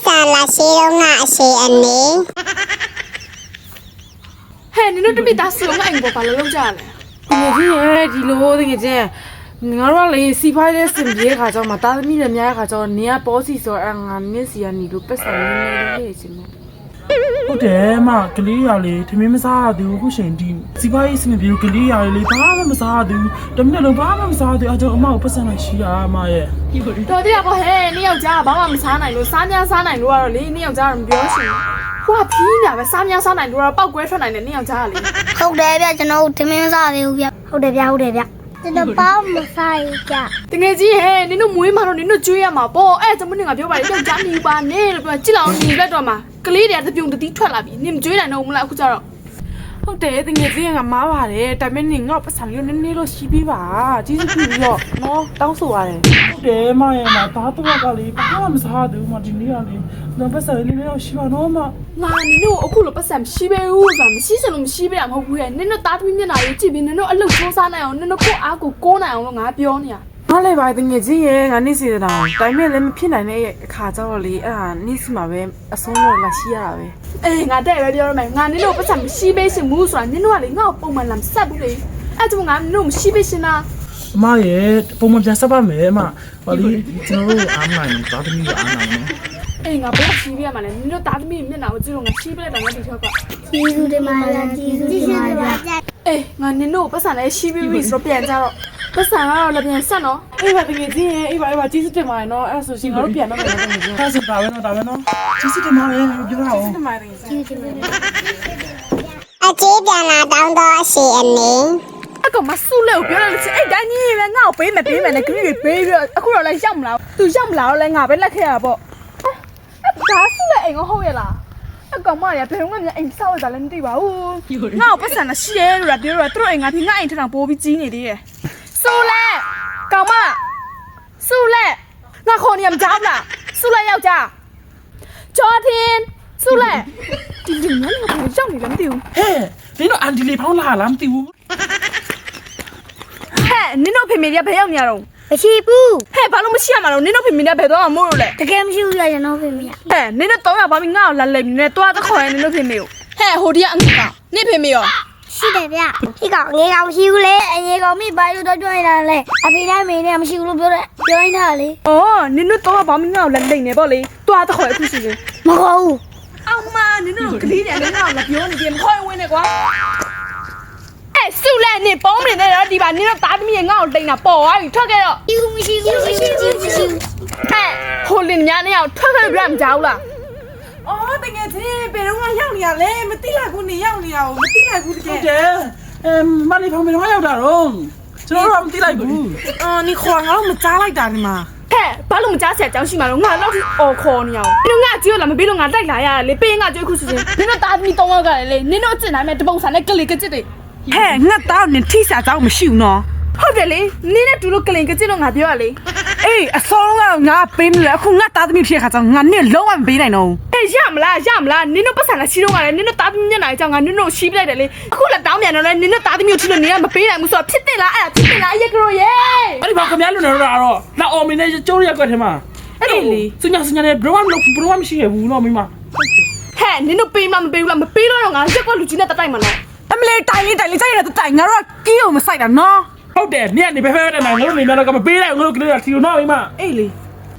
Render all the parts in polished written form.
ပတ်စံလာရှိတော့ငါအရှိအနေ ဟဲ့နင်တို့တပိသားစုံငါအိမ်ပေါ်ဘာလို့လောက်ကြလဲ ဒီလိုတကယ်ချင်းငါတို့ကလေစီဖိုင်းတဲ့စင်ပြေခါကြောင့်မတာသမီးလည်းများခါကြောင့်နေရပေါ်စီဆိုအငါနစ်စီကနေလို့ပတ်စံနေနေလေးချင်း ဟုတ်တယ်မကလေးရလေထမင်းမစားရသေးဘူးခုချိန်ဒီစီပါရေးစမပြေကလေးရလေဘာမှမစားရသေးဘူးတမင်းလုံးဘာမှမစားရသေးအကြောင်းအမကိုပတ်စံလိုက်ရှိရအမရဲ့ တော်တရားပေါ့ဟဲ့နင်ယောက်ျားဘာမှမစားနိုင်လို့စားများစားနိုင်လို့ကတော့လေနင်ယောက်ျားတော့မပြောရှင်ဟိုကဖြီးနေတာပဲစားများစားနိုင်လို့တော့ပောက်ကွဲထွက်နိုင်တယ်နင်ယောက်ျားကလေ ဟုတ်တယ်ဗျကျွန်တော်ထမင်းမစားသေးဘူးဗျဟုတ်တယ်ဗျကျွန်တော်ဘာမှမစားရကြ တကယ်ကြီးဟဲ့နင်တို့မွေးမှာတော့နင်တို့ကျွေးရမှာပေါ့အဲ့ဒါကြောင့်မင်းကပြောပါလေယောက်ျားနေပါနဲ့လို့ပြောကြည့်လောက်ညီလက်တော့မှာကလေးတွေကတပြုံတတိထွက်လာပြီနင်မကျွေးနိုင်တော့ဘူးမလားအခုကျတော့ ဟုတ်တယ်တကယ်ချင်းကမားပါတယ်ဒါပေမဲ့နေငါပတ်စံလေးနည်းနည်းလို့ရှိပြီးပါကျေးဇူးပြုပြီးတော့နော်တောင်းဆိုရတယ် ဟုတ်တယ်မရဲ့မသားတော့ကလေဘာမှမစားရသေးဘူးမဒီနေ့ကလေတော့ပတ်စံလေးလေးတော့ရှိပါတော့မ ငါနင်တို့အခုလိုပတ်စံမရှိပဲဘူးဆိုတာမရှိစလို့မရှိပဲမဟုတ်ဘူးရဲ့နင်တို့သားသမီးမျက်နှာရေးကြည့်ပြီးနင်တို့အလုပ်စူးစမ်းနိုင်အောင်နင်တို့ကိုအားကိုကိုးနိုင်အောင်လို့ငါပြောနေရ ငါလည်းပါတကယ်ချင်းရဲ့ငါနေစီတာဒါပေမဲ့လည်းမဖြစ်နိုင်တဲ့အခါကျတော့လေအဲ့ဒါနေစီမှာပဲအဆုံးတော့လာရှိရတာပဲ အေးငါတဲ့ပဲပြောရမယ်ငါနင်တို့ပတ်စံမရှိပဲရှင်ဘူးဆိုတာနင်တို့ကလေငါ့ကိုပုံမှန်လာမဆက်ဘူးလေအဲ့ဒါငါနင်တို့မရှိပဲရှင်လား အမရဲ့ပုံမှန်ပြန်ဆက်ပါမယ်အမဟောလေကျွန်တော်တို့အားမနိုင်ဘူးသားသမီးကအားနိုင်နော် အေးငါဘယ်ရှိပြရမှာလဲနင်တို့သားသမီးမျက်နှာကိုကြည့်လို့ငါရှိပြလိုက်တယ်ငါဒီထောက်က ကျေးဇူးတင်ပါတယ်ကျေးဇူးတင်ပါတယ် အေးငါနင်တို့ပတ်စံလည်းရှိပြပြီဆိုတော့ပြန်ကြတော့ပတ်စံကတော့လည်းပြန်ဆက်နော် အေးပါတကယ်ချင်းရဲ့အေးပါကျေးဇူးတင်ပါတယ်နော်အဲ့ဆိုရှင်ငါတို့ပြန်တော့မယ်တကယ်ချင်း ဒါဆိုဒါပဲနော်ကျေးဇူးတင်ပါတယ်ပြောတာအောင် တင်ပါတယ်ကျေးဇူးတင်ပါတယ် အကျေးပြန်လာတောင်းတော့အရှိအနေ အကောင်မဆုလဲကိုပြောလိုက်လို့ချင်းအဲ့တိုင်းကြီးပဲငါ့ကိုပေးမယ်နဲ့ခရီးတွေပေးပြီးတော့အခုတော့လည်းရောက်မလားသူရောက်မလားတော့လည်းငါပဲလက်ခဲ့ရပေါ့ဒါဆုလဲအိမ်ကဟုတ်ရဲ့လားအကောင်မရဘယ်တော့မှအိမ်ဆောက်ရတာလည်းမသိပါဘူးငါ့ကိုပတ်စံနဲ့ရှိရဲလို့ပြောတော့သူတို့အိမ်ငါဒီငါအိမ်ထထောင်ပိုးပြီးကြီးနေသေးတယ်ဆုလဲကောင်မဆုလဲငါခေါ်နေရမကြောက်လားဆုလဲယောက်ျားကျော်ထင်းဆုလဲဒီလူမျိုးကဘယ်ရောက်နေလဲမသိဘူး ဟဲ့နင်တို့အန်ဒီလေးဖောင်းလာလားမသိဘူး ဟဲ့နင်တို့ဖေမေကဘယ်ရောက်နေရတော့ မရှိဘူး ဟဲ့ဘာလို့မရှိရမှာတော့နင်တို့ဖေမေကဘယ်တော့မှမို့လို့လဲ တကယ်မရှိဘူးလားကျွန်တော်ဖေမရ ဟဲ့နင်တို့300ပါပြီးငါ့ကိုလာလိမ့်နေတွားတခေါ်ရင်နင်တို့ဖေမေကိုဟဲ့ဟိုဒီကအငကနင်ဖေမေရော ရှိတယ်ဗျဒီကောင်ငေးကောင်မရှိဘူးလေအငေးကောင်မိပါလို့တော့ပြောနေတာလေအဖေတိုင်းမေနဲ့မရှိဘူးလို့ပြောနေတာလေ အော်နင်တို့300ပါပြီးငါ့ကိုလာလိမ့်နေပေါ့လေတွားတခေါ်အခုစီစဉ် မဟုတ်ဘူး အောင်မနင်တို့ကလေးတယ်ငါ့ကိုလာပြောနေတယ်မခေါ်ဝင်နဲ့ကွာအဲ့စုလဲနင်ပေါင်းနေတယ်တော့ဒီပါနင်တို့သားသမီးငါ့ကိုတိန်တာပေါ်သွားပြီထွက်ခဲ့တော့ မရှိဘူးဟဲ့ ဟိုလင်များနဲ့အောင်ထွက်ခဲ့ပြမကြောက်လား အော်တကယ်ချင်းဘယ်တော့မှရောက်နေရလဲမသိလိုက်ဘူးနေရောက်နေရအောင်မသိလိုက်ဘူးတက ဟု ယ် တ်တယ်မလေးဖောင်းမလို့ရောက်တာတော့ကျွန်တော်တို့မသိလိုက်ဘူး အော်နေခေါ်ငါတို့မကြားလိုက်တာဒီမှာ ဟဲ့ဘာလို့မကြားဆရာကြောင်းရှိမှာလို့ငါတော့အော်ခေါ်နေအောင်နင်ငါကြည့်ရလားမပြီးလို့ငါတိုက်လာရလေပေးငါကြွေးခုစီစဉ်နင်တို့သားသမီး3ယောက်ကလည်းလေနင်တို့ကျင်နိုင်မဲ့တပုံစံနဲ့ကလေးကကြစ်တွေ ဟဲ့ငါတောင်းနေထိစားကြောင်းမရှိဘူးနော် ဟုတ်တယ်လေနင်နဲ့တူလို့ကလေးကကြစ်လို့ငါပြောရလေ အေးအစောကငါပေးမလဲအခုငါသားသမီးဖြစ်ခါကြောင့်ငါနဲ့လုံးဝမပေးနိုင်တော့ ဟဲ့ရမလားနင်တို့ပတ်စံလာရှိတော့ကလည်းနင်တို့သားသမီးမျက်နှာကြောင့်ငါနင်တို့ရှိပလိုက်တယ်လေအခုလည်းတောင်းပြန်တော့လေနင်တို့သားသမီးကိုချစ်လို့နင်ကမပေးနိုင်ဘူးဆိုတော့ဖြစ်တယ်လားအဲ့ဒါဖြစ်တယ်လားရက်ကြရောရဲ့ အဲ့ဒီဘာခမရလို့နေတော့လာအော်မင်းနဲ့ကျိုးရက်ကွက်ထဲမှာစညာနဲ့ဘရောမရှိရဘူးနော်မိမ ဟဲ့နင်တို့ပေးမမပေးဘူးလားမပေးတော့ငါရက်ကွက်လူကြီးနဲ့တိုက်မှာနော် အမလေးတိုင်လေးကြိုက်ရတဲ့တိုင်ငါတို့ကီးအောင်မဆိုင်တာနော် ဟုတ်တယ်နင်ကနေဖဲနဲ့ငါတို့နေတော့ကမပေးလိုက်ငါတို့ကလေးကစီနော်မိမ အေးလေ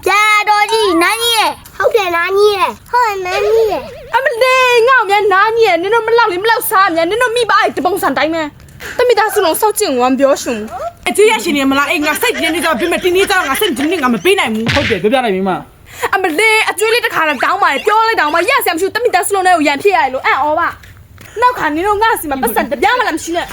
ကြာတော်ကြီးနန်းကြီးရဲ့ဟုတ်တယ်နန်းကြီးရဲ့ဟုတ်နန်းကြီးရဲ့ အမလေးငါ့မြန်နားညင်နင်တို့မလောက်စားမြန်နင်တို့မိပါတပုံစံတိုင်းမဲ့တမိသားစုလုံးစောက်ကျင်ဝမ်းပြောရှင် အကြီးရရှင်နေမလားအေးငါစိတ်ပြင်းနေကြပြီမတင်းနေကြငါစိတ်တင်းနေငါမပေးနိုင်ဘူး ဟုတ်တယ်ပြောပြလိုက်မိမ အမလေးအကျွေးလေးတစ်ခါတော့တောင်းပါလေပြောလိုက်တောင်းပါရဆရာမရှိဘူးတမိသားစုလုံးနဲ့ကိုရန်ဖြစ်ရတယ်လို့အံ့ဩပါနောက်ခါနင်တို့ငါ့စီမှာပတ်စံတပြားမှလည်းမရှိနဲ့